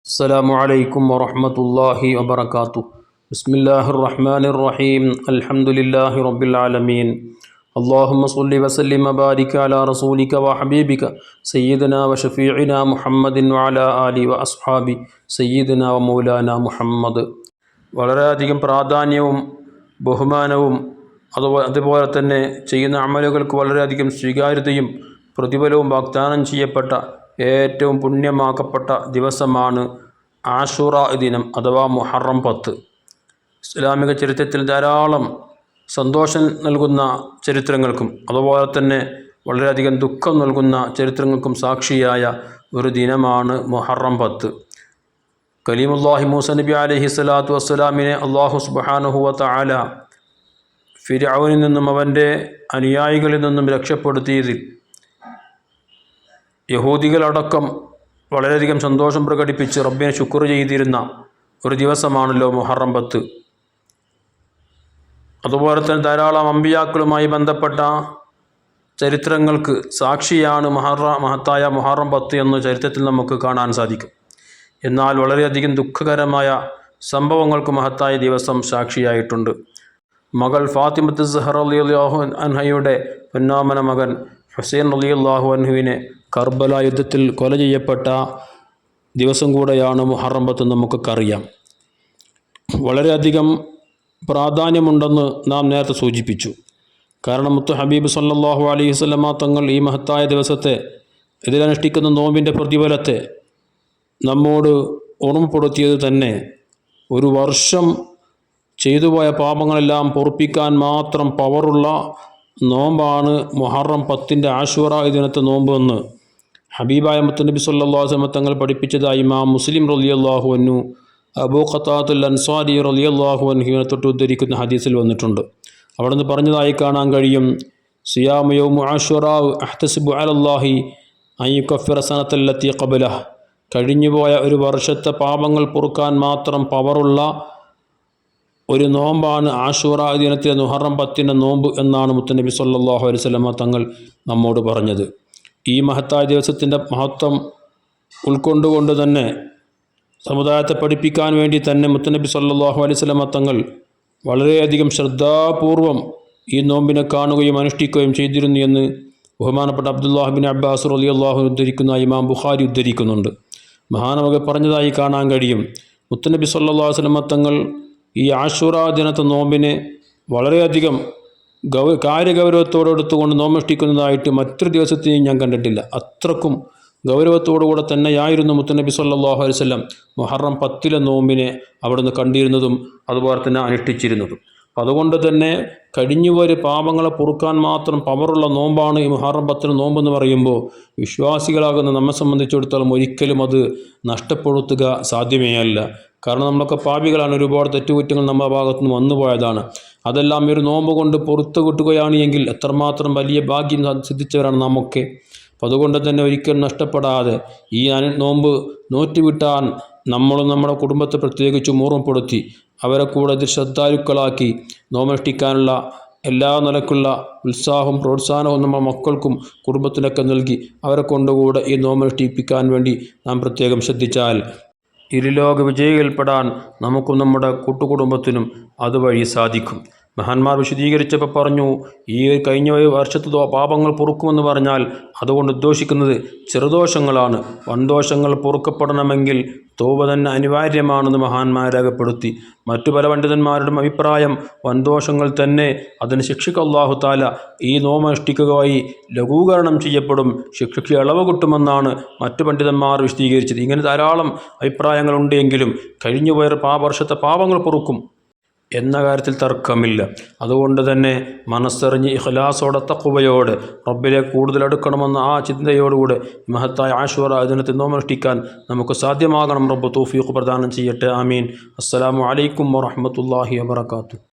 السلام عليكم ورحمة الله وبركاته. بسم الله الرحمن الرحيم. الحمد لله رب العالمين. اللهم صل وسلم وبارك على رسولك وحبيبك سيدنا وشفيعنا محمد وعلى آله وأصحابه سيدنا ومولانا محمد. വളരെയധികം പ്രാധാന്യവും ബഹുമാനവും അതുപോലെ തന്നെ ചെയ്യുന്ന അമലുകൾക്ക് വളരെയധികം സ്വീകാര്യതയും പ്രതിഫലവും വാഗ്ദാനം ചെയ്യപ്പെട്ട ഏറ്റവും പുണ്യമാക്കപ്പെട്ട ദിവസമാണ് ആഷൂറ ദിനം അഥവാ മുഹറം 10. ഇസ്ലാമിക ചരിത്രത്തിൽ ധാരാളം സന്തോഷം നൽകുന്ന ചരിത്രങ്ങൾക്കും അതുപോലെ തന്നെ വളരെയധികം ദുഃഖം നൽകുന്ന ചരിത്രങ്ങൾക്കും സാക്ഷിയായ ഒരു ദിനമാണ് മുഹറം 10. കലീമുല്ലാഹി മൂസ നബി അലൈഹി സ്വലാത്തു വസ്സലാമിനെ അല്ലാഹു സുബ്ഹാനഹു വ തആല ഫിർഔനിൽ നിന്നും അവൻ്റെ അനുയായികളിൽ നിന്നും രക്ഷപ്പെടുത്തിയതിൽ യഹൂദികളടക്കം വളരെയധികം സന്തോഷം പ്രകടിപ്പിച്ച് റബ്ബിനെ ശുക്ർ ചെയ്തിരുന്ന ഒരു ദിവസമാണല്ലോ മുഹറം 10. അതുപോലെ തന്നെ ധാരാളം അമ്പിയാക്കളുമായി ബന്ധപ്പെട്ട ചരിത്രങ്ങൾക്ക് സാക്ഷിയാണ് മഹത്തായ മുഹറം 10 എന്ന് ചരിത്രത്തിൽ നമുക്ക് കാണാൻ സാധിക്കും. എന്നാൽ വളരെയധികം ദുഃഖകരമായ സംഭവങ്ങൾക്ക് മഹത്തായ ദിവസം സാക്ഷിയായിട്ടുണ്ട്. മകൾ ഫാത്തിമത്ത് സഹ്റ റളിയല്ലാഹു അൻഹയുടെ പൊന്നാമന മകൻ ഹുസൈൻ റളിയല്ലാഹു അൻഹുവിനെ കർബല യുദ്ധത്തിൽ കൊല ചെയ്യപ്പെട്ട ദിവസം കൂടെയാണ് മുഹറം 10 നമുക്കൊക്കെ അറിയാം. വളരെയധികം പ്രാധാന്യമുണ്ടെന്ന് നാം നേരത്തെ സൂചിപ്പിച്ചു. കാരണം മുത്ത് ഹബീബ് സല്ലല്ലാഹു അലൈഹി വസല്ലമ തങ്ങൾ ഈ മഹത്തായ ദിവസത്തെ ഇതിലനുഷ്ഠിക്കുന്ന നോമ്പിൻ്റെ പ്രതിഫലത്തെ നമ്മോട് ഓർമ്മപ്പെടുത്തിയത് തന്നെ ഒരു വർഷം ചെയ്തുപോയ പാപങ്ങളെല്ലാം പൊറുപ്പിക്കാൻ മാത്രം പവറുള്ള നോമ്പാണ് മുഹറം 10 ആഷൂറ ദിനത്തെ നോമ്പ് എന്ന് ഹബീബായ മുത്തുനബി സല്ലല്ലാഹു അലൈഹി വസല്ലം തങ്ങൾ പഠിപ്പിച്ചതായി ഇമാം മുസ്ലിം റളിയല്ലാഹു അൻഹു അബൂ ഖതാദത്തുൽ അൻസാരി റളിയല്ലാഹു അൻഹുവിനെ തൊട്ട് ഉദ്ധരിക്കുന്ന ഹദീസിൽ വന്നിട്ടുണ്ട്. അവിടെ നിന്ന് പറഞ്ഞതായി കാണാൻ കഴിയും, സിയാമു യൗമു ആഷൂറ അഹ്തസിബു അലല്ലാഹി അൻ യുകഫിറ സനത്തല്ലത്തി ഖബലഹ്. കഴിഞ്ഞുപോയ ഒരു വർഷത്തെ പാപങ്ങൾ പൊറുക്കാൻ മാത്രം പവറുള്ള ഒരു നോമ്പാണ് ആഷൂറ ദിനത്തിലെ മുഹറം 10 നോമ്പ് എന്നാണ് മുത്തുനബി സല്ലല്ലാഹു അലൈഹി വസല്ലം തങ്ങൾ നമ്മോട് പറഞ്ഞത്. ഈ മഹത്തായ ദിവസത്തിൻ്റെ മഹത്വം ഉൾക്കൊണ്ടുകൊണ്ട് തന്നെ സമുദായത്തെ പഠിപ്പിക്കാൻ വേണ്ടി തന്നെ മുത്തുനബി സല്ലല്ലാഹു അലൈഹി വസല്ലം തങ്ങൾ വളരെയധികം ശ്രദ്ധാപൂർവം ഈ നോമ്പിനെ കാണുകയും അനുഷ്ഠിക്കുകയും ചെയ്തിരുന്നു എന്ന് ബഹുമാനപ്പെട്ട അബ്ദുല്ലാഹ് ബിൻ അബ്ബാസ് റളിയല്ലാഹു അൻഹു ഉദ്ധരിക്കുന്ന ഇമാം ബുഖാരി ഉദ്ധരിക്കുന്നുണ്ട്. മഹാനവക പറഞ്ഞതായി കാണാൻ കഴിയും, മുത്തുനബി സല്ലല്ലാഹു അലൈഹി വസല്ലം തങ്ങൾ ഈ ആഷൂറ ദിനത്തെ നോമ്പിനെ വളരെയധികം കാര്യഗൗരവത്തോടെ എടുത്തുകൊണ്ട് നോമ്പനുഷ്ഠിക്കുന്നതായിട്ട് മറ്റൊരു ദിവസത്തെയും ഞാൻ കണ്ടിട്ടില്ല. അത്രക്കും ഗൗരവത്തോടുകൂടെ തന്നെയായിരുന്നു മുത്തുനബി സല്ലല്ലാഹു അലൈഹി വസല്ലം മുഹറം 10 നോമ്പിനെ അവിടുന്ന് കണ്ടിരുന്നതും അതുപോലെ തന്നെ അനുഷ്ഠിച്ചിരുന്നതും. അതുകൊണ്ട് തന്നെ കഴിഞ്ഞുപോയ പാപങ്ങളെ പൊറുക്കാൻ മാത്രം പവറുള്ള നോമ്പാണ് ഈ മുഹറം 10 നോമ്പെന്ന് പറയുമ്പോൾ വിശ്വാസികളാകുന്ന നമ്മെ സംബന്ധിച്ചിടത്തോളം ഒരിക്കലും അത് നഷ്ടപ്പെടുത്തുക സാധ്യമേ അല്ല. കാരണം നമ്മളൊക്കെ പാപികളാണ്, ഒരുപാട് തെറ്റുകുറ്റങ്ങൾ നമ്മുടെ ഭാഗത്തു നിന്ന് വന്നുപോയതാണ്. അതെല്ലാം ഈ ഒരു നോമ്പ് കൊണ്ട് പുറത്തു കിട്ടുകയാണ് എങ്കിൽ എത്രമാത്രം വലിയ ഭാഗ്യം സിദ്ധിച്ചവരാണ് നമുക്ക്. അപ്പോൾ അതുകൊണ്ട് തന്നെ ഒരിക്കലും നഷ്ടപ്പെടാതെ ഈ നോമ്പ് നോറ്റുവിട്ടാൻ നമ്മളും നമ്മുടെ കുടുംബത്തെ പ്രത്യേകിച്ചും ഓർമ്മപ്പെടുത്തി അവരെ കൂടെ ഇത് ശ്രദ്ധാലുക്കളാക്കി നോമ്പനുഷ്ഠിക്കാനുള്ള എല്ലാ നിലക്കുള്ള ഉത്സാഹവും പ്രോത്സാഹനവും നമ്മുടെ മക്കൾക്കും കുടുംബത്തിനൊക്കെ നൽകി അവരെ കൊണ്ടുകൂടെ ഈ നോമ്പനുഷ്ഠിപ്പിക്കാൻ വേണ്ടി നാം പ്രത്യേകം ശ്രദ്ധിച്ചാൽ ഇരുലോക വിജയികൾപ്പെടാൻ നമുക്കും നമ്മുടെ കൂട്ടുകുടുംബത്തിനും അതുവഴി സാധിക്കും. മഹാന്മാർ വിശദീകരിച്ചപ്പോൾ പറഞ്ഞു, ഈ കഴിഞ്ഞ വർഷത്തെ പാപങ്ങൾ പൊറുക്കുമെന്ന് പറഞ്ഞാൽ അതുകൊണ്ട് ഉദ്ദേശിക്കുന്നത് ചെറുദോഷങ്ങളാണ്. വൻദോഷങ്ങൾ പൊറുക്കപ്പെടണമെങ്കിൽ തൗബ തന്നെ അനിവാര്യമാണെന്ന് മഹാന്മാർ രേഖപ്പെടുത്തി. മറ്റു പല പണ്ഡിതന്മാരുടെ അഭിപ്രായം വൻദോഷങ്ങൾ തന്നെ അതിന് ശിക്ഷയ്ക്ക് അല്ലാഹു തആല ഈ നോമ്പനുഷ്ഠിക്കുക വഴി ലഘൂകരണം ചെയ്യപ്പെടും, ശിക്ഷയ്ക്ക് ഇളവ് കിട്ടുമെന്നാണ് മറ്റു പണ്ഡിതന്മാർ വിശദീകരിച്ചത്. ഇങ്ങനെ ധാരാളം അഭിപ്രായങ്ങളുണ്ടെങ്കിലും കഴിഞ്ഞുപോയ വർഷത്തെ പാപങ്ങൾ പൊറുക്കും എന്ന കാര്യത്തിൽ തർക്കമില്ല. അതുകൊണ്ട് തന്നെ മനസ്സറിഞ്ഞ് ഇഖ്ലാസോടെ തഖ്വയോടെ റബ്ബിലെ കൂടുതൽ അടുക്കണമെന്ന ആ ചിന്തയോടുകൂടെ മഹത്തായ ആഷൂറ ദിനത്തെ നോമ്പനുഷ്ഠിക്കാൻ നമുക്ക് സാധ്യമാകണം. റബ്ബ് തൗഫീഖ് പ്രദാനം ചെയ്യട്ടെ. ആമീൻ. അസ്സലാമു അലൈക്കും വറഹ്മത്തുള്ളാഹി വബറകാതുഹു.